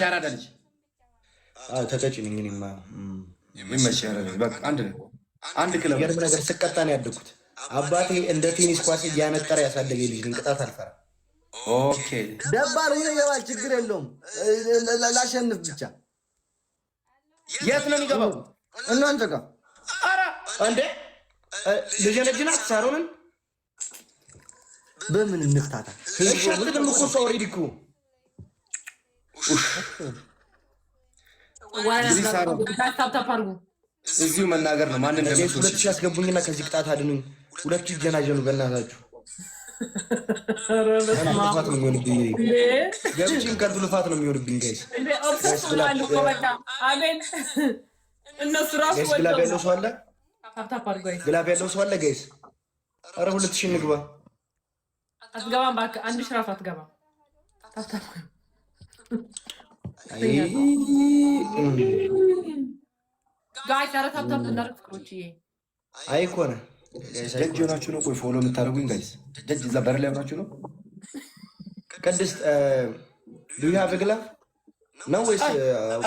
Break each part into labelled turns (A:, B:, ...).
A: ያራዳ ልጅ
B: ተቀጭ ነኝ እኔማ
A: ይመችህ። በቃ አንድ ክለብ
B: የርም ነገር ስቀጣ ነው ያደግኩት። አባቴ እንደ ቴኒስ ኳስ እያነጠረ ያሳደገ ልጅ ግን ቅጣት አልፈራ።
A: ኦኬ
C: ደባል ሆነ ይገባል፣ ችግር የለውም። ላሸንፍ ብቻ።
A: የት ነው የሚገባው?
C: እናንተ ጋር።
A: ኧረ እንዴ ልጅ ልጅናት ሳሮንን
C: በምን እንፍታታ?
B: እሺ አትልም እኮ ሰው ኦልሬዲ እኮ
A: እዚሁ መናገር ነው። ማን እንደሚል
B: 2000 ያስገቡኝና ከዚህ ቅጣት አድኑኝ። 2000 ይጀናጀኑ በእናታችሁ። ልፋት ነው የሚሆንብኝ፣ ገብቼም ከንቱ ልፋት ነው የሚሆንብኝ። ጋይስ ግላብ ያለው ሰው አለ? ግላብ ያለው ሰው አለ? ጋይስ ኧረ 2000 እንግባ።
D: አትገባም እባክህ። አንድ ሽራፍ አትገባም። ጋይስ ኧረ ታፕታፕ እናድርግ ፍቅሮች።
B: አይ እኮ ነው
A: ደጅ ሆናችሁ ነው። ቆይ ፎሎ የምታደርጉኝ ጋይስ ደጅ እዛ በር ላይ ሆናችሁ ነው።
B: ቅድስት ዱ ዩ ሃቭ ኤ ግላቭ ነው ወይስ?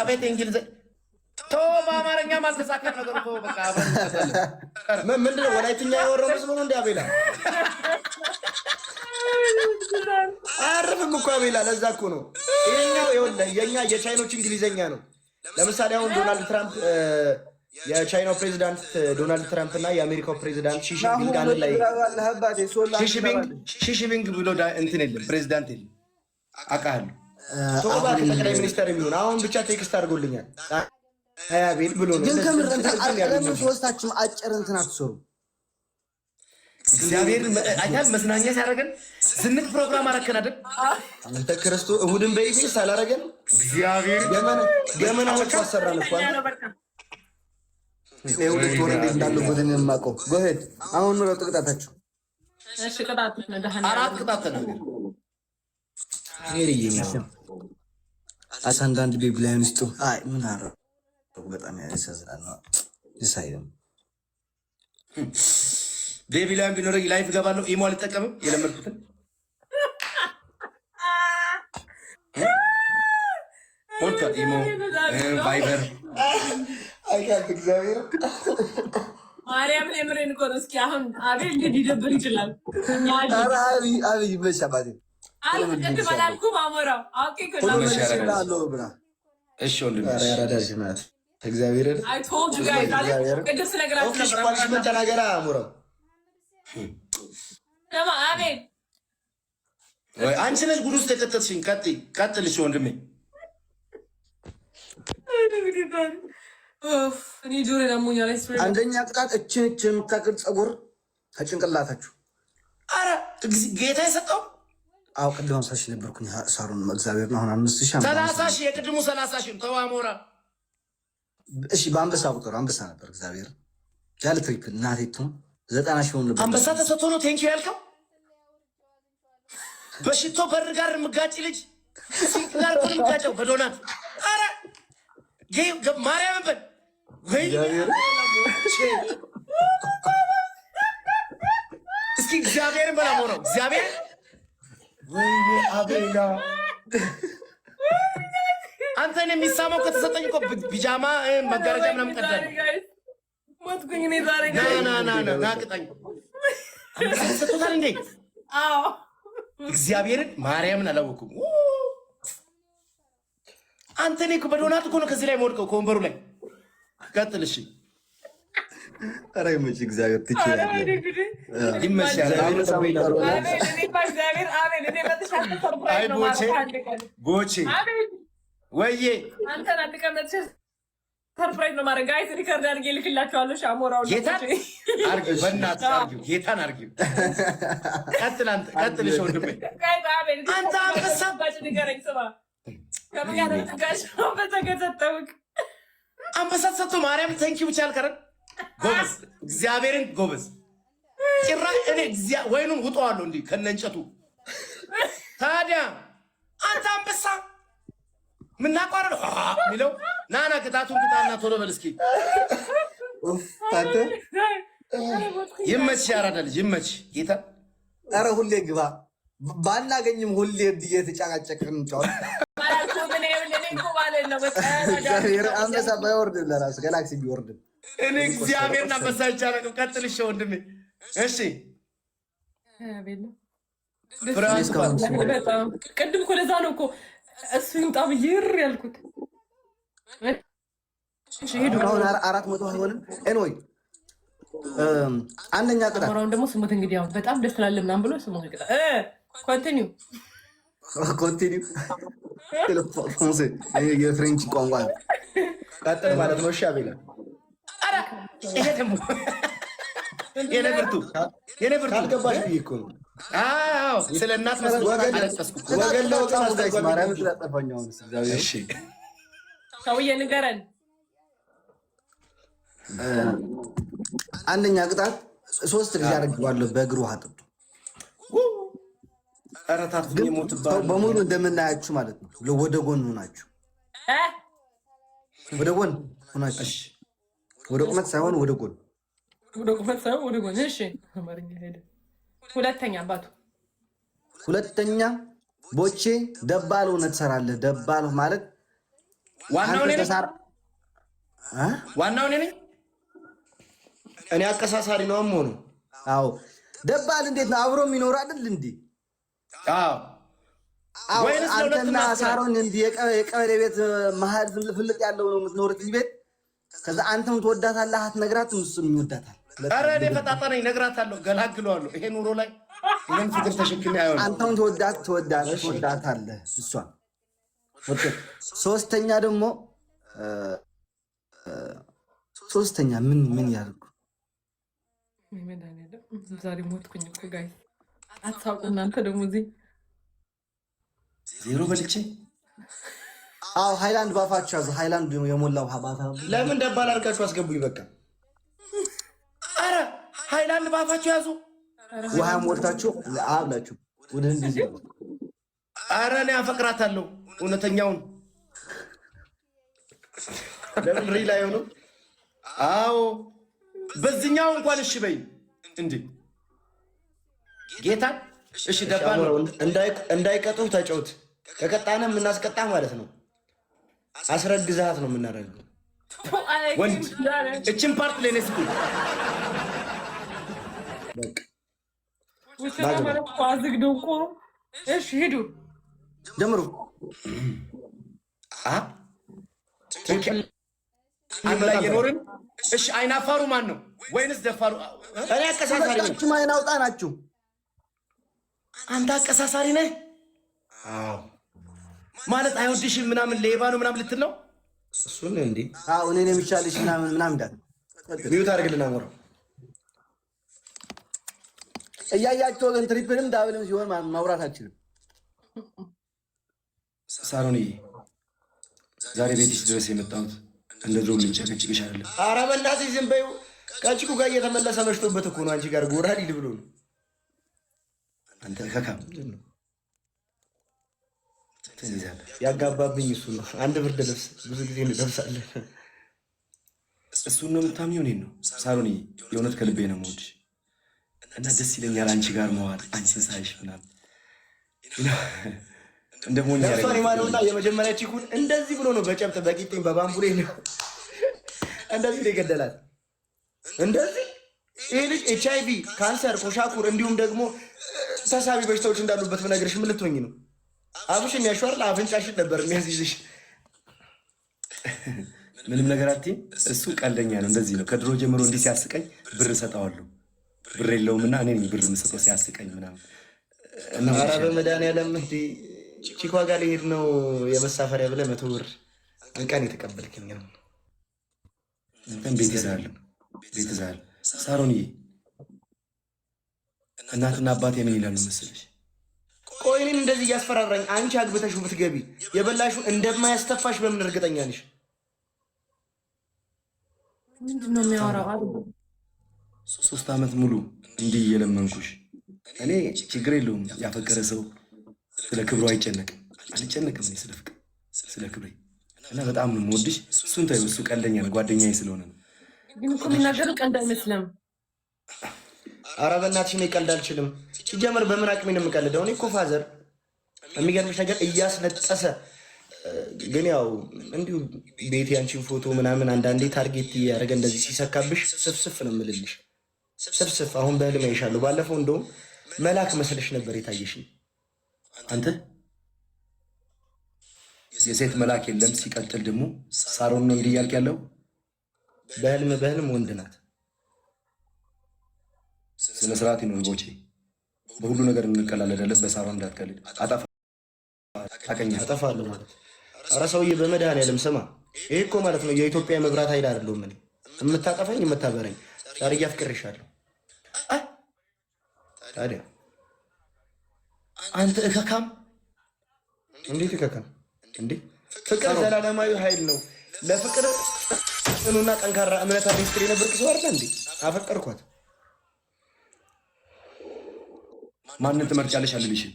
A: አቤት እንግሊዝ ተው፣ በአማርኛ ማልተሳካት ነገር እኮ በቃ
B: ምንድን ነው ወላይትኛ ያወራው መስሎ ነው እንደ አቤላ አያርፍም እኮ አቤላ። ለዛ እኮ ነው ይሄኛው። ይኸውልህ የኛ የቻይኖች እንግሊዘኛ ነው። ለምሳሌ አሁን ዶናልድ ትራምፕ የቻይናው ፕሬዚዳንት ዶናልድ ትራምፕ እና የአሜሪካው ፕሬዚዳንት ሺሺፒንግ አንድ ላይ
A: ሺሺፒንግ ብሎ እንትን የለም ፕሬዚዳንት የለም አውቃለሁ።
B: ቶባ ጠቅላይ ሚኒስተር የሚሆን አሁን ብቻ ቴክስት አድርጎልኛል። አያቤል ብሎ ነው።
C: ግን ከምር ሶስታችሁም አጭር እንትን አትሰሩ።
A: እግዚአብሔር አይታል መስናኛ ሲያደርገን ዝንቅ ፕሮግራም አረከን አይደል?
B: አንተ ክርስቶ እሁድን በኢቢኤስ አላረገን።
A: እግዚአብሔር
B: ገመናዎች አሰራን እኮ
C: ሁለት ወር እንዴት እንዳለው ጎደን የማውቀው ጎሄድ። አሁን ነው ቅጣታችሁ።
D: እሺ ቅጣት ነው ደህና
A: 4 ቅጣት ተናገር።
B: ይሄ
C: አሳንዳንድ ቤቢ ላይ ውስጥ አይ ምን አረው በጣም ያሳዝናል ነው ይሳይም
A: ቤቢ ላይ ቢኖረኝ ላይፍ ገባለሁ። ኢሞ አልጠቀምም የለመድኩትን ሆንታ ኢሞ ቫይበር
B: አይካል እግዚአብሔር
D: ማርያም ለምሬን እኮ ነው። እስኪ አሁን አቤል እንግዲህ ሊደብር ይችላል።
C: ኧረ አብይ በሻባዲ
D: አልቅድም አላልኩም። አሞራው አውቄ
C: ከላለው ብራ
A: እሺ ወንድም
B: ኧረ ያራዳሽ ናት እግዚአብሔር
D: I told you guys ቅድም ስለግራችሁ ነበር።
B: ኦኬ ምን ተናገራ አሞራው
D: ለማ አቤል
A: ወይ አንቺ ነሽ ጉድ ውስጥ የከተትሽኝ። ቀጥልሽ ወንድሜ።
D: እኔ ጆሮ ያሙኛል።
C: አንደኛ ቅጣት እችን የምታክል ፀጉር ከጭንቅላታችሁ።
A: አረ ጌታ የሰጠው
C: አዎ ቅድም 50 ሺህ ነበርኩኝ ሳሩን እግዚአብሔር ነው። አሁን 5000
A: 30 ሺህ የቅድሙ 30 ሺህ ተው አሞራ።
C: እሺ በአንበሳ ቁጥር አንበሳ ነበር እግዚአብሔር ያለ ትሪፕል እናቴቱ 90 ሺህ ነበር።
A: አንበሳ ተሰጥቶ ነው ቴንኪው ያልከው። በሽቶ በር ጋር ምጋጭ ልጅ ሲንክ ጋር ነው ምጋጨው በዶናት። አረ ማርያም በል ወይ እስኪ እግዚአብሔርን በላ ሞራው እግዚአብሔር
B: ወይ አቤላ
A: አንተን የሚሳማው ከተሰጠኝ እኮ ቢጃማ መጋረጃ ምናምን ቀዳል።
D: ሞትኩኝ እኔ ዛሬ
A: ና ቅጣኝ። አንበሳ ተሰጥቶታል እንዴ?
D: አዎ
A: እግዚአብሔርን ማርያምን አላወኩም። አንተ እኔ እኮ በዶናት እኮ ነው ከዚህ ላይ የምወድቀው ከወንበሩ ላይ። ቀጥል እሺ።
C: ኧረ ይመች እግዚአብሔር ትችላለህ።
A: ይመችሃል። ጎቼ ወይዬ
D: አንተን አንድ ቀን መጥተህ ሰርፕራይዝ ነው ማድረግ። ጋይስ ሪከርድ አድርጌ ልክላችኋለሁ። ሻሞራው
A: ጌታን አርጊው፣ በእናትህ አርጊው፣ ጌታን አርጊው። ቀጥል አንተ ቀጥል እሺ ወንድሜ። አንተ አንበሳ
D: ንገረኝ ስማ
A: አንበሳ ተሰጥቶ ማርያም ተንኪው ብቻ አልቀረም። ጎበዝ እግዚአብሔርን ጎበዝ። ጭራሽ እኔ ወይኑን ውጠዋለሁ እንዲህ ከነ እንጨቱ። ታዲያ አንተ አንበሳ ምናቋረጥ ሚለው ናና ቅጣቱን ቅጣና ቶሎ በል እስኪ። ይመች ያራዳ ልጅ ይመች ጌታ።
C: ኧረ ሁሌ ግባ ባናገኝም ሁሌ እየተጫቃጨቅን ጫወት
D: እኔ እኮ ማለት ነው በቃ
C: አንበሳ ባይወርድም ለራሱ ጋላክሲ ቢወርድም
A: እኔ እግዚአብሔርን አንበሳ ይቻላል። ቀጥልሽ ወንድሜ። እሺ
D: በጣም ቅድም እኮ ለዛ ነው እኮ እሱ ይምጣ ብዬ ያልኩት።
C: አሁን 400 አይሆንም። ኤንወይ አንደኛ ቅጣት
D: አሁን ደግሞ ስሙት እንግዲህ አሁን በጣም ደስ ስላለ ምናምን ብሎ ስሙት ቅጣት ኮንቲኒው
C: የፍሬንች ቋንቋ
B: ቀጥል ማለት ነው። እሺ አቤላ
A: ይሄ ደግሞ የነብርቱ
B: ካልገባሽ ብዬ እኮ ነው።
A: አዎ ስለ እናት መስሎ አለቀስኩ።
B: ወገን ለወገን አስተጓጉል።
C: ማርያም ስለጠፋኛው
A: እሺ
D: ሰውዬ ንገረን።
C: አንደኛ ቅጣት 3 ጊዜ አደርገዋለሁ በእግሩ ውሃ ጠጡ።
A: አራታት
C: በሙሉ እንደምናያችሁ ማለት ነው። ወደ ጎን ሆናችሁ ወደ ጎን ሆናችሁ ወደ ቁመት ሳይሆን ወደ ጎን
D: ወደ ጎን። እሺ አማርኛ ሄደ። ሁለተኛ አባቱ
C: ሁለተኛ ቦቼ ደባል ሆነ ትሰራለህ። ደባል ማለት
A: ዋናው እኔ ነኝ። ዋናው እኔ ነኝ።
B: እኔ አቀሳሳሪ ነው አሞኑ።
C: አዎ ደባል እንዴት ነው አብሮ የሚኖር አይደል እንዴ? አዎ አንተና ሳሮን እንዴ የቀበሌ ቤት መሀል ፍልቅ ያለው ነው የምትኖሩት ቤት። ከዛ አንተም ትወዳታለህ አትነግራትም፣ እሱም ይወዳታል።
A: ኧረ እኔ ፈጣጣ ነኝ እነግራታለሁ፣ ገላግለዋለሁ። ይሄ ኑሮ ላይ ይሄን ፍቅር ተሸክሜ አይሆንም።
C: አንተም ትወዳታለህ እሷን። ሶስተኛ ደግሞ ሶስተኛ ምን ያደርጉ
D: ዛሬ ሞትኩኝ እኮ ጋይ አትሳውቁ እናንተ ደግሞ እዚህ
A: ዜሮ በልቼ።
C: አዎ ሃይላንድ ባፋችሁ ያዙ። ሃይላንድ የሞላው ባፋ
B: ለምን ደባል አድርጋችሁ አስገቡኝ። በቃ
A: አረ ሃይላንድ ባፋችሁ ያዙ።
C: ውሃ ሞልታችሁ አብላችሁ ወደ እንደዚህ።
A: አረ እኔ አፈቅራታለሁ እውነተኛውን።
B: ለምን ሪል አይሆንም?
A: አዎ በዚህኛው እንኳን እሺ በይ እንዴ ጌታ። እሺ ደባል
B: እንዳይቀጡህ ተጨውት። ከቀጣነ የምናስቀጣ ማለት ነው። አስረግዛት ነው የምናደርገው።
A: ወንድ እችን ፓርት ላይ ነስኩ
D: አዝግደው እኮ። እሺ ሂዱ
C: ጀምሩ።
A: አንድ ላይ የኖርን። እሺ አይናፋሩ ማን ነው ወይንስ ደፋሩ?
B: እኔ አቀሳሳሪ ነኝ።
C: አይናውጣ ናችሁ።
A: አንተ አቀሳሳሪ ነህ? አዎ ማለት አይወድሽም ምናምን ሌባ ነው ምናምን ልትል ነው?
B: እሱን እንዴ?
C: አዎ እኔ ነኝ የሚሻልሽ ምናምን እንዳል
B: ሚውት አድርግልና አሞራ
C: እያያቸው ግን ትሪፕልም ዳብልም ሲሆን ማውራት አልችልም።
A: ሳሮንዬ ዛሬ ቤትሽ ድረስ የመጣሁት እንደ ድሮ ልጨቀጭቅሽ አይደለም።
B: ኧረ በእናትሽ ዝም በይው። ከጭቁ ጋር እየተመለሰ መሽቶበት እኮ ነው አንቺ ጋር ጎራ ሊል ብሎ ነው።
A: አንተ ከካም
B: ያጋባብኝ እሱ ነው። አንድ ብርድ ልብስ ብዙ ጊዜ እንለብሳለን።
A: እሱን ነው የምታምኚው? እኔን ነው ሳሮንዬ። የእውነት ከልቤ ነው የምወድሽ እና ደስ ይለኛል አንቺ ጋር መዋል፣ አንቺን ሳይሽ ምናምን እንደሞኝ ያረጋል።
B: እሷን የማለውና የመጀመሪያ ቺኩን እንደዚህ ብሎ ነው በጨብጥ በቂጤም በባምቡሌ ነው እንደዚህ ነው የገደላት። እንደዚህ ይሄ ልጅ HIV፣ ካንሰር፣ ኮሻኩር እንዲሁም ደግሞ ተሳቢ በሽታዎች እንዳሉበት ብነግርሽ ምን ልትሆኝ ነው? አብሽን ያሸዋል አፍንጫሽን ነበር የሚያስይዝሽ።
A: ምንም ነገር አትይም። እሱ ቀልደኛ ነው። እንደዚህ ነው ከድሮ ጀምሮ እንዲህ ሲያስቀኝ ብር እሰጠዋለሁ። ብር የለውምና እኔ ብር የምሰጠው ሲያስቀኝ ምናምን።
B: ኧረ በመድኃኒዓለም እንደ ቺኳ ጋር ልሄድ ነው የመሳፈሪያ ብለህ 100 ብር አንቃን የተቀበልክኝ ነው።
A: እንትን ቤት ይዛል ቤት ይዛል። ሳሮንዬ እናትና አባቴ ምን ይላሉ መሰለሽ?
B: ቆይ እኔን እንደዚህ እያስፈራራኝ አንቺ አግብተሽ ብትገቢ የበላሽው እንደማያስተፋሽ በምን እርግጠኛ ነሽ?
D: ምንድን ነው የሚያወራው?
A: 3 ዓመት ሙሉ እንዲህ እየለመንኩሽ። እኔ ችግር የለውም ያፈቀረ ሰው ስለ ክብሩ አይጨነቅም። አልጨነቅም እኔ ስለ ፍቅር ስለ ክብሬ እና በጣም ነው የምወድሽ። እሱን ተይው፣ እሱ ቀልደኛ ነው ጓደኛዬ ስለሆነ ነው።
D: ግን እኮ የሚናገረው ቀልድ አይመስልም።
B: ኧረ በእናትሽ እኔ ቀልድ አልችልም። ሲጀመር በምን አቅሜ ነው የምቀልደው? እኔ እኮ ፋዘር የሚገርምሽ ነገር እያስነጠሰ ግን ያው እንዲሁ ቤት ያንቺን ፎቶ ምናምን አንዳንዴ ታርጌት እያደረገ እንደዚህ ሲሰካብሽ ስፍስፍ ነው የምልልሽ። ስፍስፍ አሁን በህልም አይሻለሁ። ባለፈው እንደውም መልአክ መስለሽ ነበር የታየሽኝ።
A: አንተ የሴት መልአክ የለም። ሲቀጥል ደግሞ ሳሮን ነው እንዲህ እያልክ ያለው።
B: በህልም ወንድ ናት።
A: ስነ ስርዓት ይኑር ቦቼ። በሁሉ ነገር እንቀላለዳለን። በሳሮን እንዳትቀልድ።
B: አጠፋለሁ ማለት ኧረ ሰውዬ በመድኃኒዓለም ስማ፣ ይሄ እኮ ማለት ነው የኢትዮጵያ መብራት ኃይል አይደለሁም እኔ። የምታጠፋኝ የምታበረኝ ዛሬ እያፍቅርሻለሁ። ታዲያ
A: አንተ እከካም
B: እንዴት እከካም እንዴ? ፍቅር ዘላለማዊ ኃይል ነው። ለፍቅር ጽኑና ጠንካራ እምነት አለኝ ስትል የነበርክ ሰው አይደል እንዴ? አፈቀርኳት።
A: ማንን ትመርጫለሽ አልልሽም።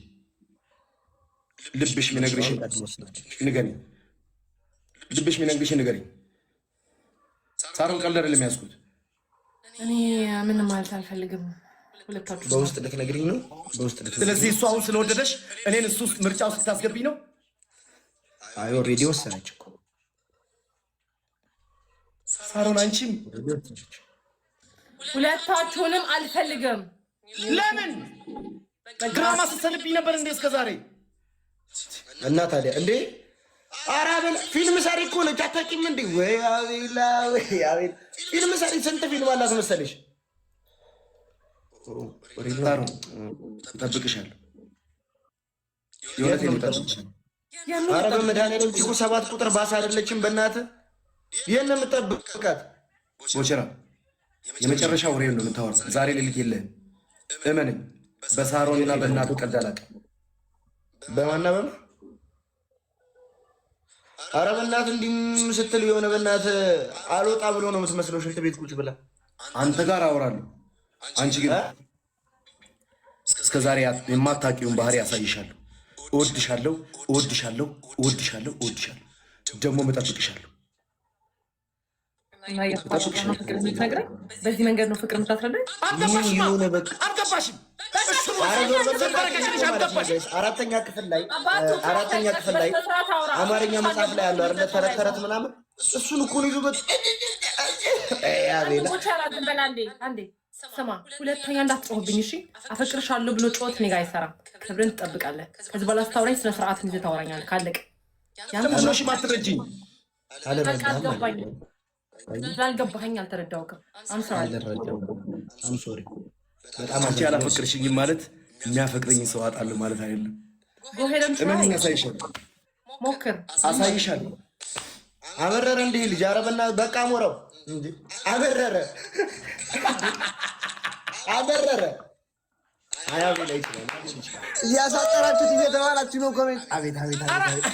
A: ልብሽ የሚነግርሽን ንገሪኝ። ልብሽ የሚነግርሽን ንገሪኝ። ሳሮን ቀልድ አይደለም ያዝኩት።
D: እኔ ምንም ማለት አልፈልግም። ሁለታችሁ
B: በውስጥ ልትነግሪኝ ነው? በውስጥ ልትነግሪኝ።
A: ስለዚህ እሱ አሁን ስለወደደሽ እኔን እሱ ውስጥ ምርጫ ውስጥ ልታስገቢኝ ነው?
B: አይ ኦልሬዲ ወሰነች እኮ
A: ሳሮን። አንቺም
D: ሁለታችሁንም አልፈልግም።
A: ለምን ድራማ ስትሰልብኝ ነበር እንዴ እስከ ዛሬ?
B: እና ታዲያ እንዴ አራበል ፊልም ሰሪ እኮ ነች። አታውቂም እንዴ? ወይ አቤላ ወይ አቤል ፊልም ሰሪ ስንት ፊልም አላት መሰለሽ?
A: ሳሮን እጠብቅሻለሁ። የእውነቴን እጠብቅሻለሁ።
B: ኧረ በመድኃኒዓለም እኮ 7 ቁጥር ባስ አይደለችም። በእናትህ ይህን የምጠብቃት
A: ቦቸራ የመጨረሻ ወሬ ነው የምታወራው። ዛሬ ሌሊት የለህም። እመነኝ። በሳሮንና በእናቱ ቀልድ አላውቅም።
B: በማና በማ ኧረ በእናትህ እንዲህ ስትል የሆነ በእናትህ አልወጣ ብሎ ነው የምትመስለው። ሽንት ቤት ቁጭ ብላ
A: አንተ ጋር አወራለሁ። አንቺ ግን እስከ ዛሬ የማታውቂውን ባህሪ ያሳይሻለሁ። እወድሻለሁ፣ እወድሻለሁ፣ እወድሻለሁ፣ እወድሻለሁ። ደግሞ እጠብቅሻለሁ።
D: በዚህ መንገድ ነው ፍቅር የምታስረዳኝ?
A: አልገባሽም?
B: አራተኛ ክፍል ላይ አማርኛ መጽሐፍ ላይ ያለው አይደለ? ተረት ተረት ምናምን እሱን እኮ ነው ይዞበት።
D: ስማ፣ ሁለተኛ እንዳትጮህብኝ እሺ? አፈቅርሻለሁ ብሎ ጮት እኔ ጋ አይሰራም። ክብርን ትጠብቃለህ። ከዚህ በኋላ ስታወራኝ ስነ ስርዓት ይዘህ ታወራኛለህ። ካለቀ
A: ለምንሽ ማትረጂኝ?
D: ስላልገባኸኝ አልተረዳሁም።
A: በጣም አንቺ ያላፈቅርሽኝም ማለት የሚያፈቅረኝ ሰው አጣለሁ ማለት አይደለም። እመኝ፣ አሳይሻለሁ።
D: ሞክር፣
A: አሳይሻለሁ።
B: አበረረ እንዲህ ልጅ አረበና በቃ ሞረው እንዴ! አበረረ አያው ላይ ይችላል።
C: እያሳጠራችሁት እየተባላችሁ ነው ኮሜንት። አቤት አቤት አቤት